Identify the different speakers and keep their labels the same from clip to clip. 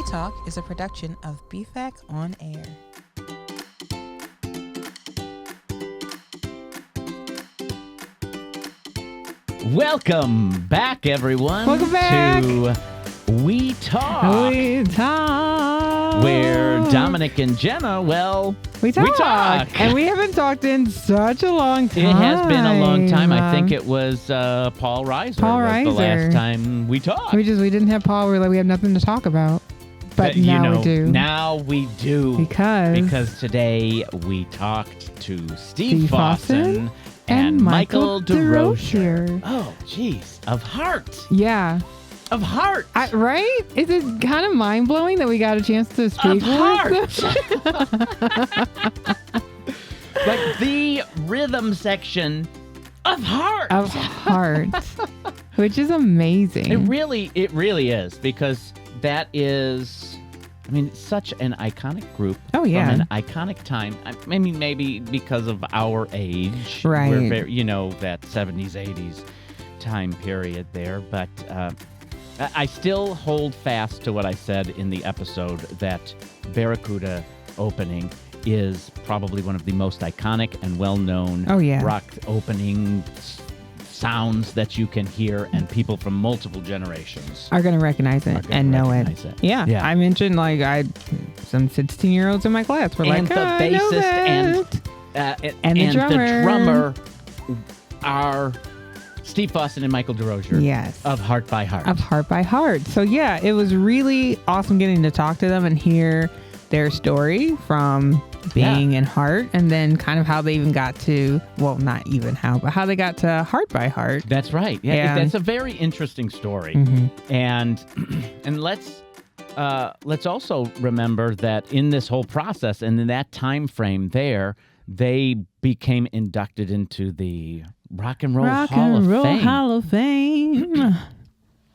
Speaker 1: We Talk is a production of BFAC On Air.
Speaker 2: Welcome back, everyone.
Speaker 1: Welcome back
Speaker 2: to We Talk.
Speaker 1: We Talk.
Speaker 2: Where Dominic and Jenna,
Speaker 1: we talk. And we haven't talked in such a long time.
Speaker 2: It has been a long time. I think it was Paul Reiser. The last time we talked.
Speaker 1: We didn't have Paul. We're like, we have nothing to talk about. But now we do.
Speaker 2: Now we do. Because today we talked to Steve Fossen and Michael Derosier. Oh, jeez. Of Heart.
Speaker 1: Yeah.
Speaker 2: Of Heart.
Speaker 1: Right? Is it kind of mind-blowing that we got a chance to speak
Speaker 2: with Heart? Like the rhythm section of Heart.
Speaker 1: Of Heart. Which is amazing.
Speaker 2: It really is, because that is, such an iconic group.
Speaker 1: Oh, yeah.
Speaker 2: From an iconic time. Maybe because of our age.
Speaker 1: Right.
Speaker 2: We're very, that 70s, 80s time period there. But I still hold fast to what I said in the episode, that Barracuda opening is probably one of the most iconic and well-known rock opening sounds that you can hear, and people from multiple generations
Speaker 1: are going to recognize it and know it. Yeah. I mentioned some 16-year-olds in my class were
Speaker 2: and
Speaker 1: like,
Speaker 2: the bassist and the drummer are Steve Fossen and Michael Derosier.
Speaker 1: Yes.
Speaker 2: Of Heart by Heart.
Speaker 1: Of Heart by Heart. So yeah, it was really awesome getting to talk to them and hear their story from being in Heart, and then kind of how they even got to, not even how, but how they got to Heart by Heart.
Speaker 2: That's right. Yeah, that's a very interesting story. Mm-hmm. And let's also remember that in this whole process and in that time frame there, they became inducted into the Rock and Roll Hall of Fame.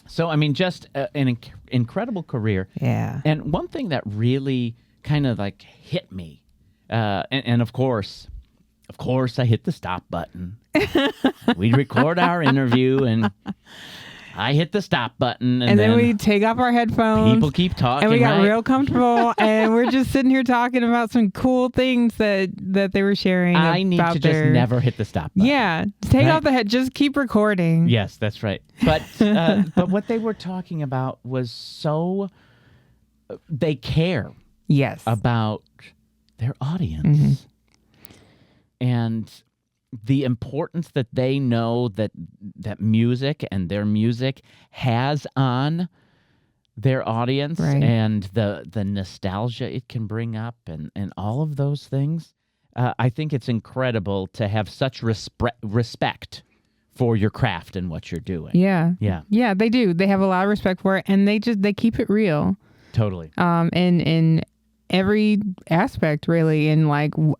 Speaker 2: So, just an incredible career.
Speaker 1: Yeah.
Speaker 2: And one thing that really kind of hit me, and of course, I hit the stop button. We record our interview, and I hit the stop button. And
Speaker 1: then we take off our headphones.
Speaker 2: People keep talking.
Speaker 1: And we got real comfortable, and we're just sitting here talking about some cool things that they were sharing.
Speaker 2: I need to just never hit the stop button.
Speaker 1: Yeah. Take off the head. Just keep recording.
Speaker 2: Yes, that's right. But what they were talking about was they care.
Speaker 1: Yes.
Speaker 2: About their audience. Mm-hmm. And the importance that they know that music and their music has on their audience, and the nostalgia it can bring up, and all of those things. I think it's incredible to have such respect for your craft and what you're doing.
Speaker 1: Yeah.
Speaker 2: Yeah.
Speaker 1: Yeah, they do. They have a lot of respect for it, and they keep it real.
Speaker 2: Totally.
Speaker 1: In every aspect, really, in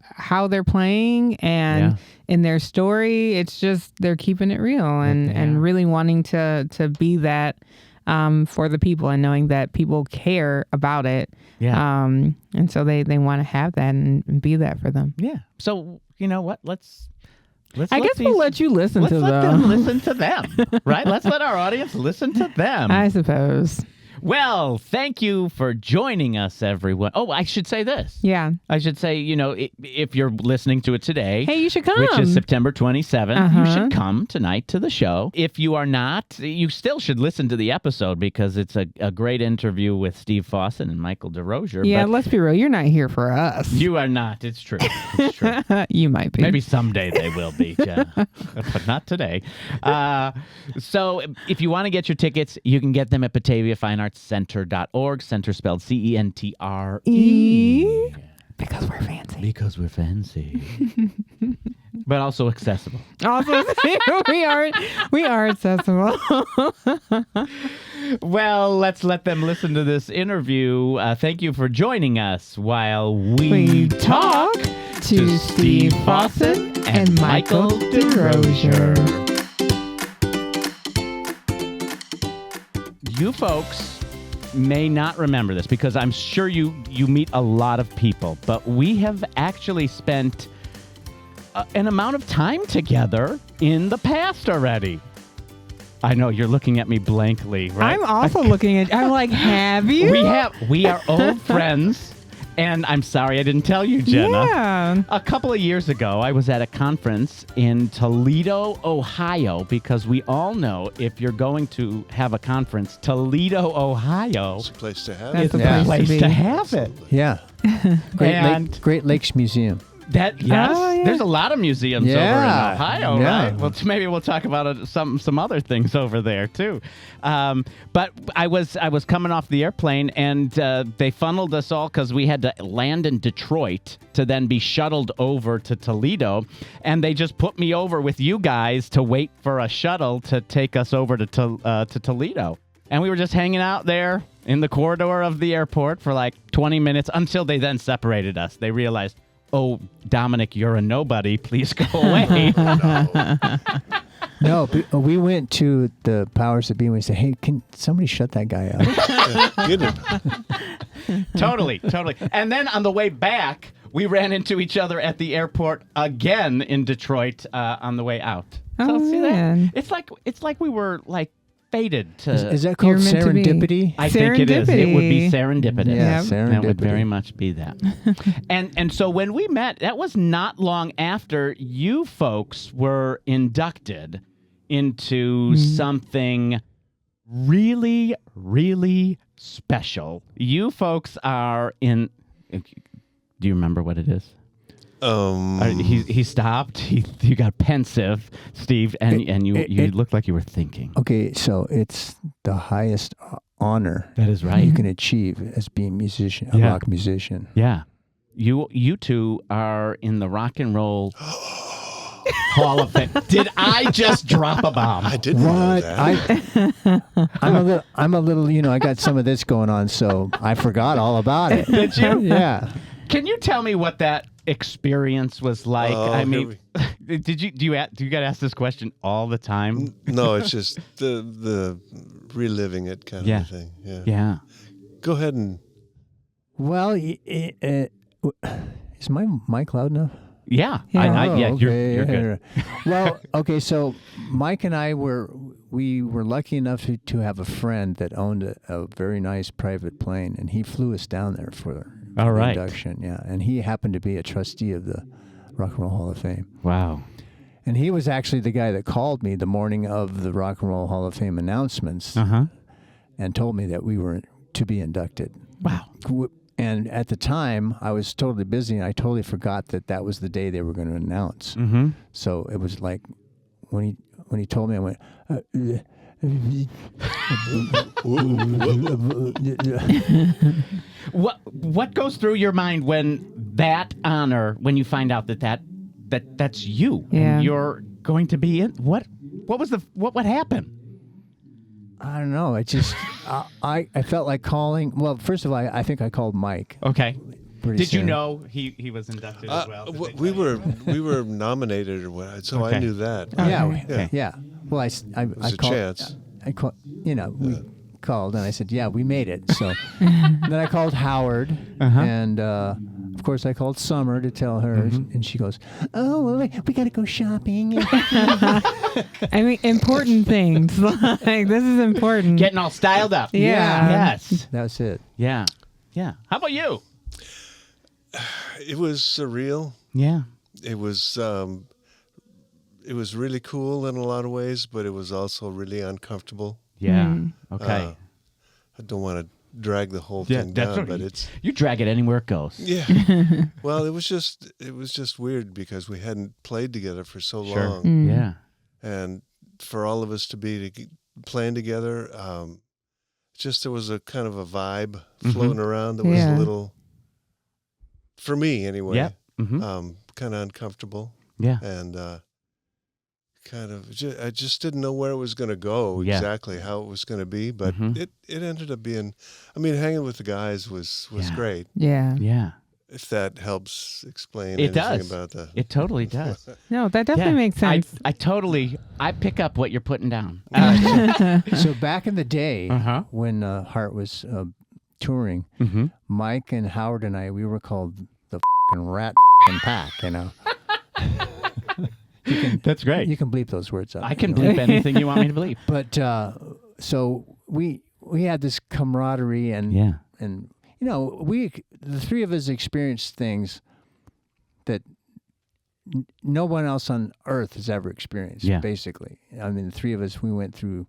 Speaker 1: how they're playing and in their story. It's just they're keeping it real and really wanting to be that for the people, and knowing that people care about it. Yeah. And so they want to have that and be that for them.
Speaker 2: Yeah. So you know what? Let's
Speaker 1: I guess we'll let you listen to them.
Speaker 2: Let's let them listen to them, right? Let's let our audience listen to them.
Speaker 1: I suppose.
Speaker 2: Well, thank you for joining us, everyone. Oh, I should say this.
Speaker 1: Yeah.
Speaker 2: I should say, if you're listening to it today.
Speaker 1: Hey, you should come.
Speaker 2: Which is September 27th. You should come tonight to the show. If you are not, you still should listen to the episode, because it's a great interview with Steve Fossen and Michael Derosier.
Speaker 1: Yeah, let's be real. You're not here for us.
Speaker 2: You are not. It's true. It's true.
Speaker 1: You might be.
Speaker 2: Maybe someday they will be, Jenna. But not today. So if you want to get your tickets, you can get them at BataviaFineArtsCenter.org. Center spelled Centre.
Speaker 1: Because we're fancy.
Speaker 2: Because we're fancy. But also accessible.
Speaker 1: Also, we are accessible.
Speaker 2: Well, let's let them listen to this interview. Thank you for joining us while we talk to Steve Fossen and Michael Derosier. You folks may not remember this, because I'm sure you meet a lot of people, but we have actually spent an amount of time together in the past already. I know you're looking at me blankly, right?
Speaker 1: I'm also looking at. I'm like, have you?
Speaker 2: We are old friends. And I'm sorry I didn't tell you, Jenna.
Speaker 1: Yeah.
Speaker 2: A couple of years ago, I was at a conference in Toledo, Ohio, because we all know if you're going to have a conference, Toledo, Ohio,
Speaker 3: It's a place to have
Speaker 1: That's
Speaker 3: it.
Speaker 1: a place to be.
Speaker 2: have it.
Speaker 4: Yeah. Great Lakes Museum.
Speaker 2: Yes,
Speaker 1: yeah.
Speaker 2: there's a lot of museums over in Ohio,
Speaker 4: Yeah.
Speaker 2: right? Well, maybe we'll talk about some other things over there too. But I was coming off the airplane, and they funneled us all because we had to land in Detroit to then be shuttled over to Toledo, and they just put me over with you guys to wait for a shuttle to take us over to Toledo, and we were just hanging out there in the corridor of the airport for like 20 minutes until they then separated us. They realized, oh, Dominic, you're a nobody. Please go away.
Speaker 4: No, we went to the powers that be and we said, hey, can somebody shut that guy up?
Speaker 3: Get him.
Speaker 2: Totally. And then on the way back, we ran into each other at the airport again in Detroit on the way out.
Speaker 1: Oh,
Speaker 2: see
Speaker 1: man.
Speaker 2: that? It's like we were like fated to.
Speaker 4: Is that called
Speaker 1: You're meant to be.
Speaker 4: serendipity?
Speaker 2: I think it is. It would be serendipitous.
Speaker 4: Yeah,
Speaker 1: Yep.
Speaker 4: serendipity.
Speaker 2: That would very much be that. and so when we met, that was not long after you folks were inducted into something really, really special. You folks are in. Do you remember what it is? He stopped. You got pensive, Steve, and you looked like you were thinking.
Speaker 4: Okay, so it's the highest honor
Speaker 2: That is right.
Speaker 4: you can achieve as being a rock musician.
Speaker 2: Yeah. You two are in the Rock and Roll Hall of Fame. Did I just drop a bomb?
Speaker 3: I didn't know that.
Speaker 4: I'm a little, I got some of this going on, so I forgot all about it.
Speaker 2: Did you?
Speaker 4: Yeah.
Speaker 2: Can you tell me what that experience was like?
Speaker 3: Oh,
Speaker 2: I mean, do you got to ask this question all the time?
Speaker 3: No, it's just the reliving it kind of a thing. Yeah.
Speaker 2: Yeah.
Speaker 3: Go ahead and.
Speaker 4: Well, is my mic loud enough?
Speaker 2: Yeah.
Speaker 1: Yeah.
Speaker 2: You're good.
Speaker 4: Well, okay, so Mike and I were lucky enough to have a friend that owned a very nice private plane, and he flew us down there for
Speaker 2: All right.
Speaker 4: the induction. Yeah, and he happened to be a trustee of the Rock and Roll Hall of Fame.
Speaker 2: Wow.
Speaker 4: And he was actually the guy that called me the morning of the Rock and Roll Hall of Fame announcements and told me that we were to be inducted.
Speaker 2: Wow.
Speaker 4: And at the time, I was totally busy, and I totally forgot that was the day they were going to announce.
Speaker 2: Mm-hmm.
Speaker 4: So it was like when he told me, I went.
Speaker 2: What goes through your mind when that honor, when you find out that's you, and you're going to be in? What would happen?
Speaker 4: I don't know. It just I felt like calling. Well, first of all, I think I called Mike.
Speaker 2: Okay. Did you
Speaker 4: soon.
Speaker 2: know he was inducted as well?
Speaker 3: We were nominated or what, so
Speaker 2: Okay.
Speaker 3: I knew that.
Speaker 4: Yeah. Well, I
Speaker 3: was a
Speaker 4: called.
Speaker 3: chance.
Speaker 4: I called. We called, and I said, "Yeah, we made it." So then I called Howard, and of course I called Summer to tell her, and she goes, "Oh, well, we got to go shopping."
Speaker 1: I mean, important things. Like, this is important.
Speaker 2: Getting all styled up.
Speaker 1: Yeah.
Speaker 2: Yes.
Speaker 4: That's it.
Speaker 2: Yeah. Yeah. How about you?
Speaker 3: It was surreal.
Speaker 2: Yeah.
Speaker 3: It was really cool in a lot of ways, but it was also really uncomfortable.
Speaker 2: Yeah. Okay.
Speaker 3: I don't want to drag the whole thing down, but it's
Speaker 2: you drag it anywhere it goes.
Speaker 3: yeah. Well, it was just weird because we hadn't played together for so long,
Speaker 2: Yeah.
Speaker 3: and for all of us to be playing together, just there was a kind of a vibe floating around that was a little, for me anyway,
Speaker 2: Yep.
Speaker 3: kind of uncomfortable.
Speaker 2: Yeah.
Speaker 3: And I just didn't know where it was going to go exactly, how it was going to be, but it ended up being, I mean, hanging with the guys was great.
Speaker 1: Yeah.
Speaker 2: Yeah.
Speaker 3: If that helps explain
Speaker 2: It
Speaker 3: anything
Speaker 2: does.
Speaker 3: about that.
Speaker 2: It totally does.
Speaker 1: No, that definitely makes sense.
Speaker 2: I pick up what you're putting down.
Speaker 4: So back in the day,
Speaker 2: Uh-huh.
Speaker 4: when Hart was touring, Mike and Howard and I, we were called the f***ing Rat f***ing Pack,
Speaker 2: That's great.
Speaker 4: You can bleep those words out.
Speaker 2: I can bleep anything you want me to bleep.
Speaker 4: But so we had this camaraderie and the three of us experienced things that no one else on earth has ever experienced. Basically, I mean, the three of us, we went through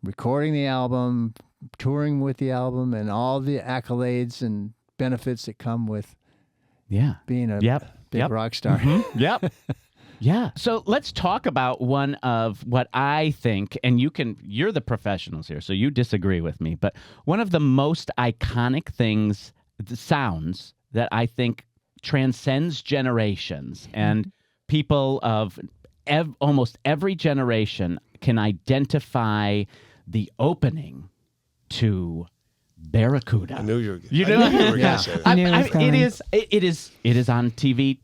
Speaker 4: recording the album, touring with the album, and all the accolades and benefits that come with being a big rock star.
Speaker 2: Mm-hmm. Yeah. So let's talk about one of what I think, and you're the professionals here, so you disagree with me, but one of the most iconic things, the sounds that I think transcends generations, and people of almost every generation can identify the opening to Barracuda.
Speaker 3: I knew you were.
Speaker 2: You know,
Speaker 3: going to say that.
Speaker 2: It is on TV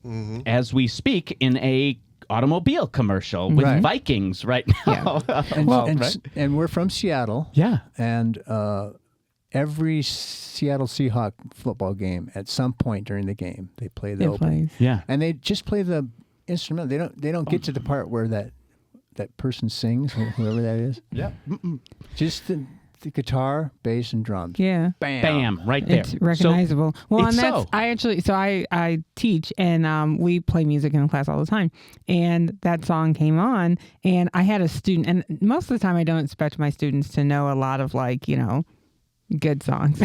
Speaker 2: as we speak in a automobile commercial with Vikings right now.
Speaker 4: And we're from Seattle.
Speaker 2: Yeah,
Speaker 4: and every Seattle Seahawk football game, at some point during the game, they play the opening.
Speaker 2: Yeah,
Speaker 4: and they just play the instrument. They don't get to the part where that person sings, whoever that is.
Speaker 2: Yeah,
Speaker 4: just the guitar, bass, and drums.
Speaker 1: Yeah.
Speaker 2: Bam, right there.
Speaker 1: It's recognizable. I teach, and we play music in class all the time. And that song came on, and I had a student, and most of the time I don't expect my students to know a lot of good songs.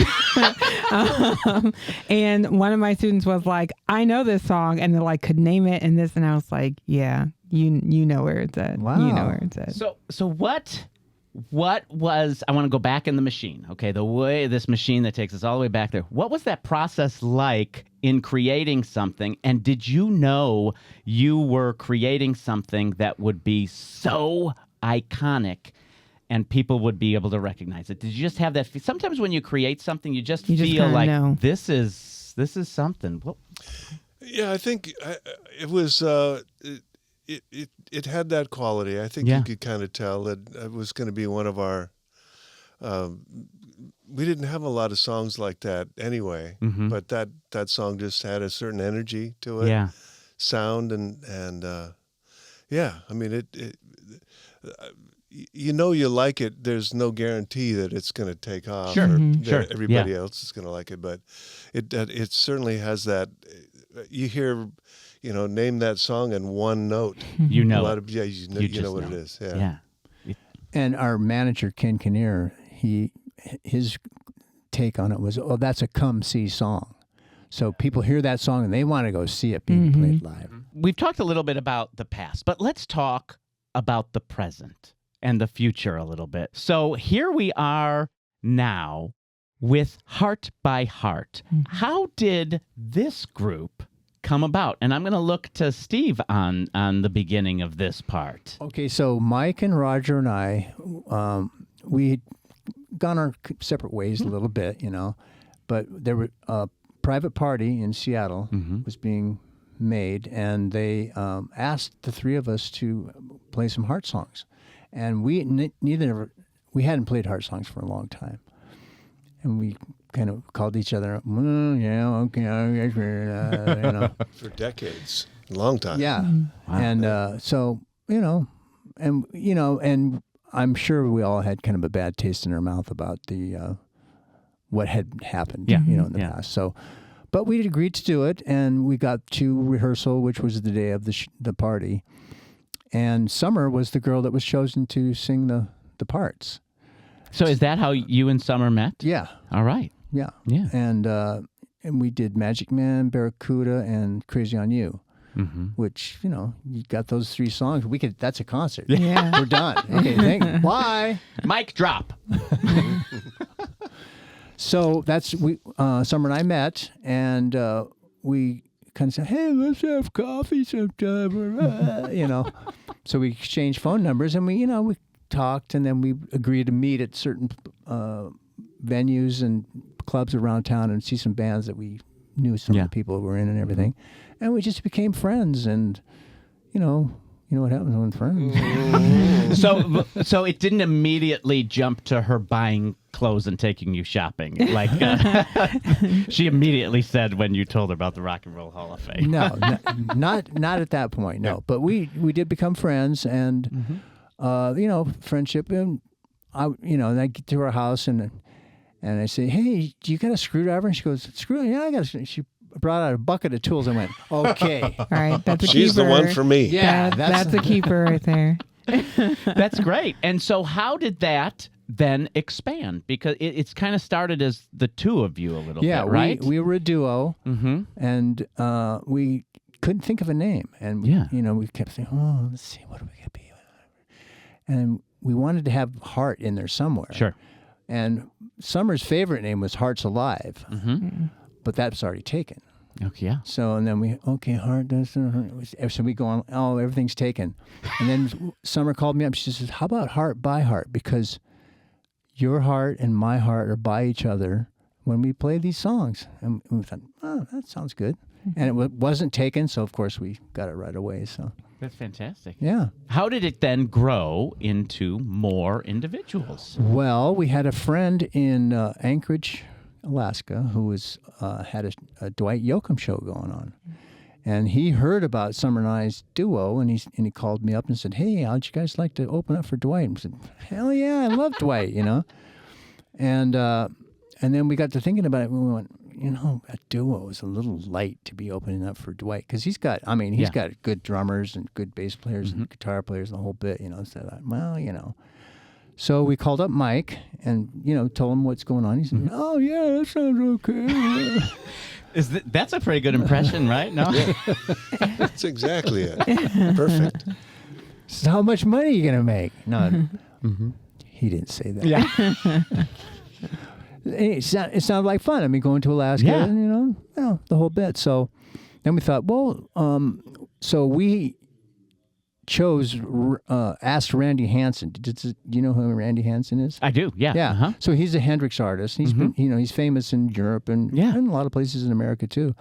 Speaker 1: And one of my students was like, I know this song, and they could name it and this, and I was like, yeah, you know where it's at.
Speaker 4: Wow.
Speaker 1: You know where it's at.
Speaker 2: So what was, I want to go back in the machine, okay, the way this machine that takes us all the way back there. What was that process like in creating something? And did you know you were creating something that would be so iconic and people would be able to recognize it? Did you just have that? Sometimes when you create something, you just feel like this is something. Well,
Speaker 3: yeah, I think it was. It had that quality. I think you could kind of tell that it was going to be one of our. We didn't have a lot of songs like that anyway, but that song just had a certain energy to it, sound and I mean you like it. There's no guarantee that it's going to take off.
Speaker 2: Sure,
Speaker 3: or everybody else is going to like it, but it certainly has that. You hear. Name that song in one note.
Speaker 2: You know,
Speaker 3: you know what it is. Yeah.
Speaker 4: And our manager Ken Kinnear, his take on it was, that's a come see song. So people hear that song and they want to go see it being played live.
Speaker 2: We've talked a little bit about the past, but let's talk about the present and the future a little bit. So here we are now with Heart by Heart. How did this group come about? And I'm going to look to Steve on the beginning of this part.
Speaker 4: Okay, so Mike and Roger and I, we had gone our separate ways a little bit, but there were a private party in Seattle was being made, and they asked the three of us to play some Heart songs, and we hadn't played Heart songs for a long time, and we kind of called each other up. Okay,
Speaker 3: for decades, a long time.
Speaker 4: Yeah, wow. And so and I'm sure we all had kind of a bad taste in our mouth about the what had happened, in the past. So, but we agreed to do it, and we got to rehearsal, which was the day of the party, and Summer was the girl that was chosen to sing the parts.
Speaker 2: So is that how you and Summer met?
Speaker 4: Yeah.
Speaker 2: All right.
Speaker 4: Yeah.
Speaker 2: Yeah.
Speaker 4: And we did Magic Man, Barracuda, and Crazy on You, which, you got those three songs. That's a concert.
Speaker 1: Yeah.
Speaker 4: We're done. Okay, bye.
Speaker 2: Mic drop.
Speaker 4: So Summer and I met, and we kind of said, hey, let's have coffee sometime, So we exchanged phone numbers, and we talked, and then we agreed to meet at certain venues and clubs around town and see some bands that we knew some of the people were in and everything. And we just became friends, and you know what happens when friends.
Speaker 2: So it didn't immediately jump to her buying clothes and taking you shopping, like she immediately said when you told her about the Rock and Roll Hall of Fame.
Speaker 4: No, not at that point. No, but we did become friends, and friendship. And and I get to her house and I say, "Hey, do you got a screwdriver?" And she goes, "Yeah, I got." She brought out a bucket of tools and went, "Okay,
Speaker 1: all right, that's a
Speaker 3: She's
Speaker 1: keeper.
Speaker 3: the one for me."
Speaker 4: Yeah,
Speaker 1: that's a keeper right there.
Speaker 2: That's great. And so how did that then expand? Because it's kind of started as the two of you a little bit, right?
Speaker 4: We were a duo, and we couldn't think of a name. And, we kept saying, oh, let's see, what are we going to be? And we wanted to have Heart in there somewhere.
Speaker 2: Sure.
Speaker 4: And Summer's favorite name was Hearts Alive, but that's already taken.
Speaker 2: Okay, yeah.
Speaker 4: So, and then Heart does. So we go on, everything's taken. And then Summer called me up. She says, how about Heart by Heart? Because your heart and my heart are by each other when we play these songs. And we thought, oh, that sounds good. And it wasn't taken, so of course we got it right away. So
Speaker 2: that's fantastic.
Speaker 4: Yeah.
Speaker 2: How did it then grow into more individuals?
Speaker 4: Well, we had a friend in Anchorage, Alaska, who was had a Dwight Yoakam show going on, and he heard about Summer and I's duo, and he called me up and said, "Hey, how'd you guys like to open up for Dwight?" And I said, "Hell yeah, I love Dwight," and then we got to thinking about it. And we went, a duo is a little light to be opening up for Dwight because he's got good drummers and good bass players and guitar players and the whole bit. So So we called up Mike and, told him what's going on. He said, oh, yeah, that sounds okay.
Speaker 2: That's a pretty good impression, right? No?
Speaker 3: Yeah. That's exactly it. Perfect.
Speaker 4: So how much money are you going to make? No, he didn't say that.
Speaker 2: Yeah.
Speaker 4: It sounded like fun. I mean, going to Alaska, and, the whole bit. So then we thought, so we asked Randy Hansen. Do you know who Randy Hansen is?
Speaker 2: I do. Yeah.
Speaker 4: Yeah.
Speaker 2: Uh-huh.
Speaker 4: So he's a Hendrix artist. He's been, he's famous in Europe and a lot of places in America too.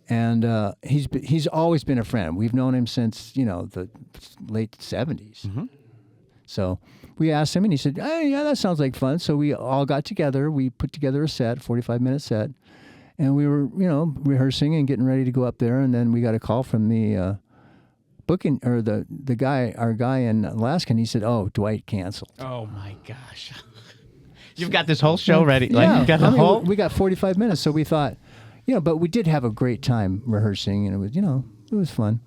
Speaker 4: And he's always been a friend. We've known him since the late 70s. So we asked him, and he said, "Hey, yeah, that sounds like fun." So we all got together. We put together a 45-minute set, and we were rehearsing and getting ready to go up there. And then we got a call from the booking or our guy in Alaska, and he said, "Oh, Dwight canceled."
Speaker 2: Oh my gosh! You've got this whole show ready. Like, you've got
Speaker 4: we got 45 minutes, so we thought, but we did have a great time rehearsing, and it was it was fun.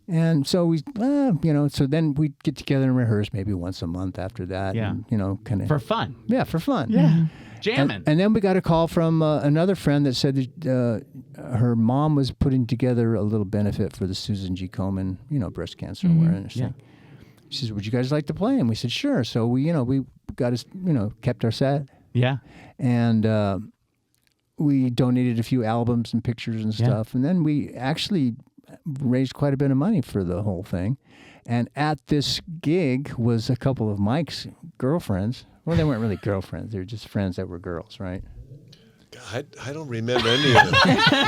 Speaker 4: And so we, so then we get together and rehearse maybe once a month after that.
Speaker 2: Yeah.
Speaker 4: And, kind of
Speaker 2: for fun.
Speaker 4: Yeah, for fun.
Speaker 2: Yeah. Jamming.
Speaker 4: And then we got a call from another friend that said that her mom was putting together a little benefit for the Susan G. Komen, breast cancer awareness thing. She says, "Would you guys like to play?" And we said, "Sure." So we got us, kept our set.
Speaker 2: Yeah.
Speaker 4: And we donated a few albums and pictures and stuff. And then we actually raised quite a bit of money for the whole thing. And at this gig was a couple of Mike's girlfriends. Well, they weren't really girlfriends. They were just friends that were girls, right?
Speaker 3: God, I don't remember any of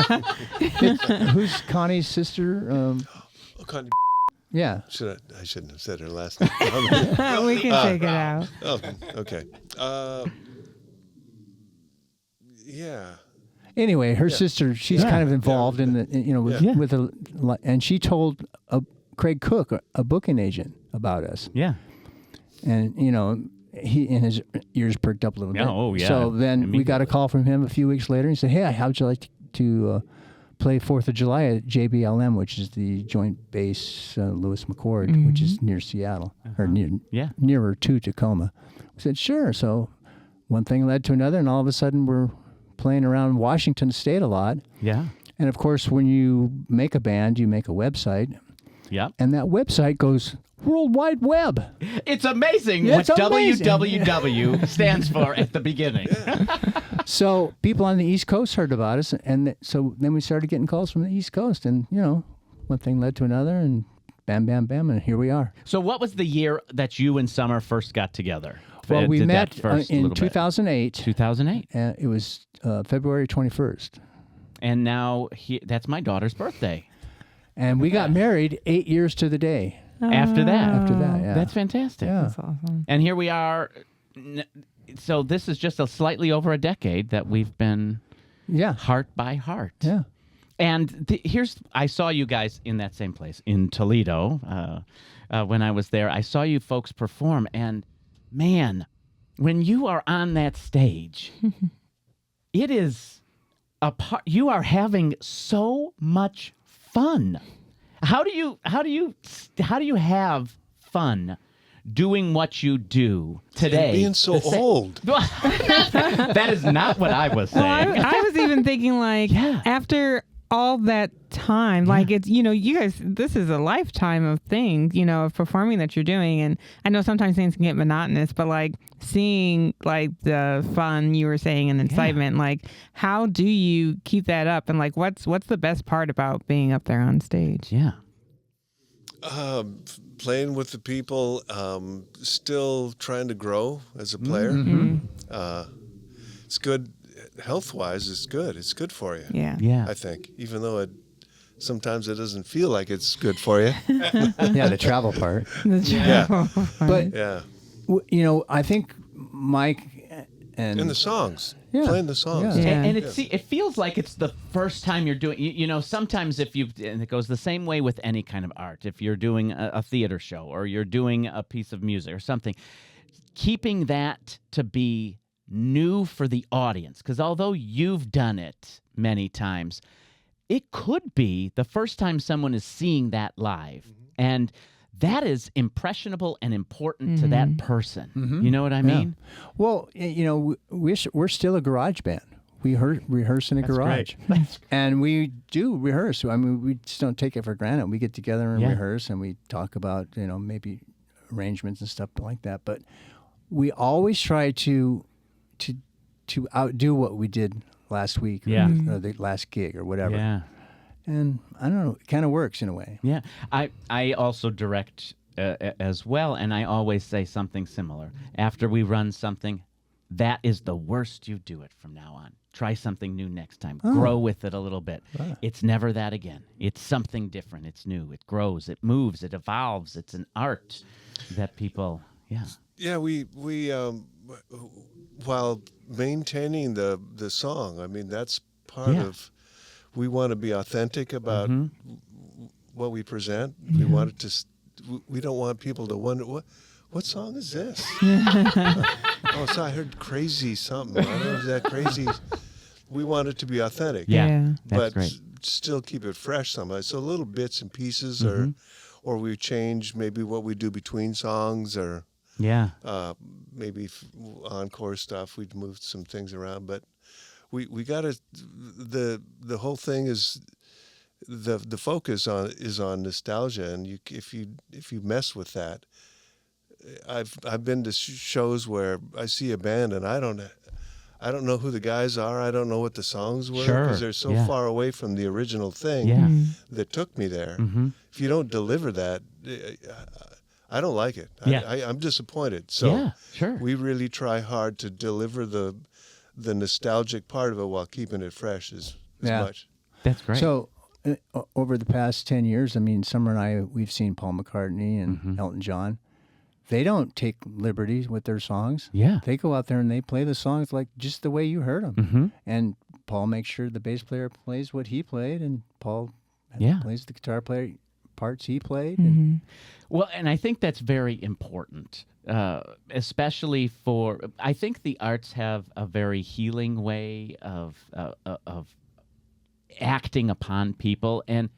Speaker 3: them.
Speaker 4: Who's Connie's sister?
Speaker 3: Connie.
Speaker 4: Yeah.
Speaker 3: I shouldn't have said her last name.
Speaker 1: We can take it out.
Speaker 3: Oh, okay. Yeah.
Speaker 4: Anyway, her sister, she's kind of involved in the, with and she told Craig Cook, a booking agent, about us.
Speaker 2: Yeah.
Speaker 4: And, his ears perked up a little bit.
Speaker 2: Oh, yeah.
Speaker 4: So then we got a call from him a few weeks later. And he said, "Hey, how'd you like to play 4th of July at JBLM, which is the Joint Base Lewis McChord, which is near Seattle, or nearer to Tacoma?" We said, "Sure." So one thing led to another, and all of a sudden we're playing around Washington State a lot.
Speaker 2: Yeah.
Speaker 4: And of course, when you make a band, you make a website.
Speaker 2: Yep.
Speaker 4: And that website goes World Wide Web.
Speaker 2: It's amazing what WWW stands for at the beginning.
Speaker 4: So people on the East Coast heard about us, and so then we started getting calls from the East Coast, and one thing led to another, and bam, bam, bam, and here we are.
Speaker 2: So what was the year that you and Summer first got together?
Speaker 4: Well, we met in 2008.
Speaker 2: 2008.
Speaker 4: And it was February 21st.
Speaker 2: And now that's my daughter's birthday.
Speaker 4: And we got married 8 years to the day.
Speaker 2: After that,
Speaker 4: yeah.
Speaker 2: That's fantastic.
Speaker 4: Yeah.
Speaker 1: That's awesome.
Speaker 2: And here we are. so this is just a slightly over a decade that we've been heart by heart.
Speaker 4: Yeah.
Speaker 2: And I saw you guys in that same place in Toledo when I was there. I saw you folks perform, and man, when you are on that stage, it is you are having so much fun. How do you have fun doing what you do today?
Speaker 3: Being so old.
Speaker 2: That is not what I was saying.
Speaker 1: Well, I was even thinking like after all that time, like it's, you guys, this is a lifetime of things, of performing that you're doing. And I know sometimes things can get monotonous, but like seeing like the fun you were saying and excitement, like how do you keep that up? And like, what's the best part about being up there on stage?
Speaker 2: Yeah.
Speaker 3: Playing with the people, still trying to grow as a player. It's good. Health-wise, it's good. It's good for you.
Speaker 1: Yeah.
Speaker 3: I think, even though sometimes it doesn't feel like it's good for you.
Speaker 4: The travel part. But I think Mike and
Speaker 3: the songs, playing the songs,
Speaker 2: and it feels like it's the first time you're doing. Sometimes and it goes the same way with any kind of art. If you're doing a theater show or you're doing a piece of music or something, keeping that to be new for the audience, because although you've done it many times, it could be the first time someone is seeing that live, and that is impressionable and important to that person. You know what I mean?
Speaker 4: Well, we're still a garage band. We rehearse in a garage, and we do rehearse. I mean, we just don't take it for granted. We get together and rehearse, and we talk about maybe arrangements and stuff like that. But we always try to outdo what we did last week or the last gig or whatever.
Speaker 2: Yeah.
Speaker 4: And I don't know, it kind of works in a way.
Speaker 2: Yeah. I also direct as well, and I always say something similar. After we run something, that is the worst you do it from now on. Try something new next time. Grow with it a little bit. It's never that again. It's something different. It's new. It grows. It moves. It evolves. It's an art that people,
Speaker 3: Yeah, we while maintaining the song, I mean, that's part of, we want to be authentic about what we present. We want it to, we don't want people to wonder, what song is this? So I heard crazy something. I don't know, is that crazy? We want it to be authentic.
Speaker 2: That's great.
Speaker 3: Still keep it fresh somehow. So little bits and pieces, or we change maybe what we do between songs, or maybe encore stuff. We'd moved some things around, but we got to, the whole thing is, the focus is on nostalgia, and if you mess with that, I've been to shows where I see a band and I don't know who the guys are. I don't know what the songs were because they're so far away from the original thing that took me there. If you don't deliver that, I don't like it. I'm disappointed. So we really try hard to deliver the nostalgic part of it while keeping it fresh as much.
Speaker 2: That's great.
Speaker 4: So over the past 10 years, I mean, Summer and I, we've seen Paul McCartney and Elton John. They don't take liberties with their songs. They go out there and they play the songs like just the way you heard them. And Paul makes sure the bass player plays what he played, and Paul plays the guitar player parts he played.
Speaker 2: Well, and I think that's very important, especially for, I think the arts have a very healing way of acting upon people, and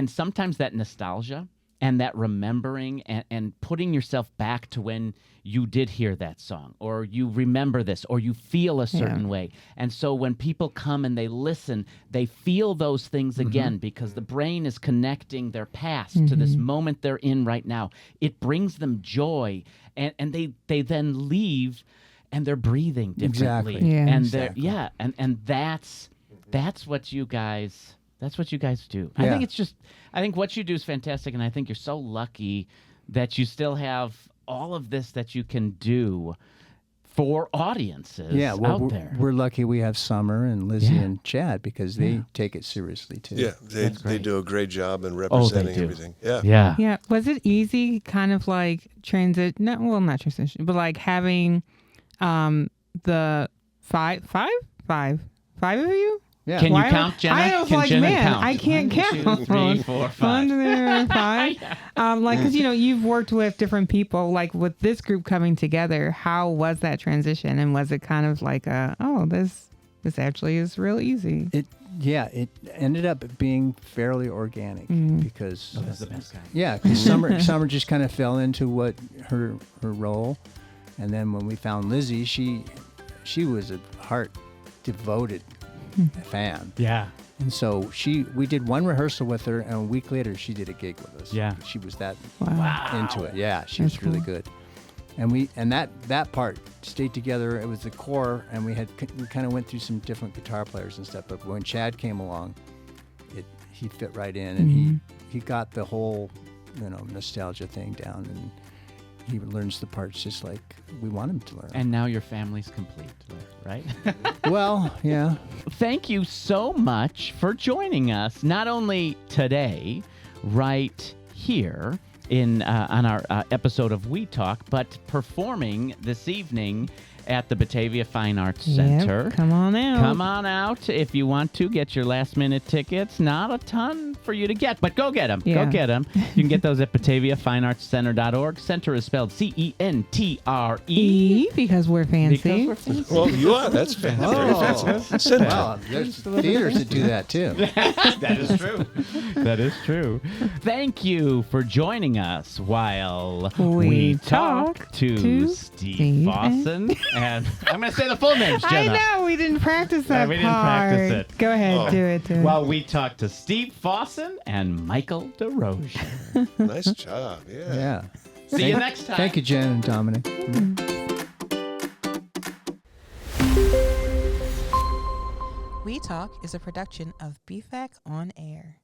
Speaker 2: sometimes that nostalgia and that remembering and putting yourself back to when you did hear that song, or you remember this, or you feel a certain way. And so when people come and they listen, they feel those things again, because the brain is connecting their past to this moment they're in right now. It brings them joy, and they then leave and they're breathing differently.
Speaker 4: Exactly.
Speaker 2: And and that's what you guys do. I think what you do is fantastic, and I think you're so lucky that you still have all of this that you can do for audiences out there.
Speaker 4: We're lucky we have Summer and Lizzie and Chad, because they take it seriously too.
Speaker 3: Yeah, they do a great job in representing everything.
Speaker 1: Yeah. Was it easy, kind of like not transition, but like having the five of you.
Speaker 4: Yeah.
Speaker 2: Can you count, Jenna?
Speaker 1: I was
Speaker 2: Can
Speaker 1: like,
Speaker 2: Jenna
Speaker 1: man,
Speaker 2: count?
Speaker 1: I can't
Speaker 2: 1,
Speaker 1: count.
Speaker 2: 2, 3, 4, 5.
Speaker 1: 1, 2, 3, 5. Like, because you've worked with different people. Like with this group coming together, how was that transition? And was it kind of like this actually is real easy?
Speaker 4: It ended up being fairly organic because
Speaker 2: That's the best kind.
Speaker 4: Yeah, because Summer just kind of fell into what her role, and then when we found Lizzie, she was a heart devoted fan.
Speaker 2: Yeah.
Speaker 4: And so we did one rehearsal with her, and a week later she did a gig with us.
Speaker 2: Yeah.
Speaker 4: She was that
Speaker 1: Wow.
Speaker 4: into it. Yeah, she
Speaker 1: That's
Speaker 4: was really
Speaker 1: cool.
Speaker 4: good. And that part stayed together. It was the core, and we kind of went through some different guitar players and stuff. But when Chad came along, he fit right in, and he got the whole nostalgia thing down, and he learns the parts just like we want him to learn.
Speaker 2: And now your family's complete, right?
Speaker 4: Well, yeah.
Speaker 2: Thank you so much for joining us, not only today, right here on our episode of We Talk, but performing this evening at the Batavia Fine Arts Center.
Speaker 1: Yep, come on out.
Speaker 2: Come on out if you want to get your last-minute tickets. Not a ton for you to get, but go get them.
Speaker 1: Yeah.
Speaker 2: Go get them. You can get those at BataviaFineArtsCenter.org. Center is spelled CENTRE.
Speaker 1: Because we're fancy.
Speaker 2: Because we're fancy.
Speaker 3: Well, you are. That's fancy. Very fancy. Center.
Speaker 4: Well, there's theaters that do that too.
Speaker 2: That is true. That is true. Thank you for joining us while
Speaker 1: We
Speaker 2: talk
Speaker 1: talk
Speaker 2: to
Speaker 1: to
Speaker 2: Steve Fossen. And I'm going to say the full names, Jenna.
Speaker 1: I know, we didn't practice that
Speaker 2: we didn't
Speaker 1: part.
Speaker 2: practice it.
Speaker 1: Go ahead,
Speaker 3: Oh.
Speaker 1: do it.
Speaker 2: While we talk to Steve Fossen and Michael Derosier.
Speaker 3: Nice job. Yeah.
Speaker 4: Yeah.
Speaker 2: See you next time.
Speaker 4: Thank you, Jen and Dominic.
Speaker 5: We Talk is a production of BFAC On Air.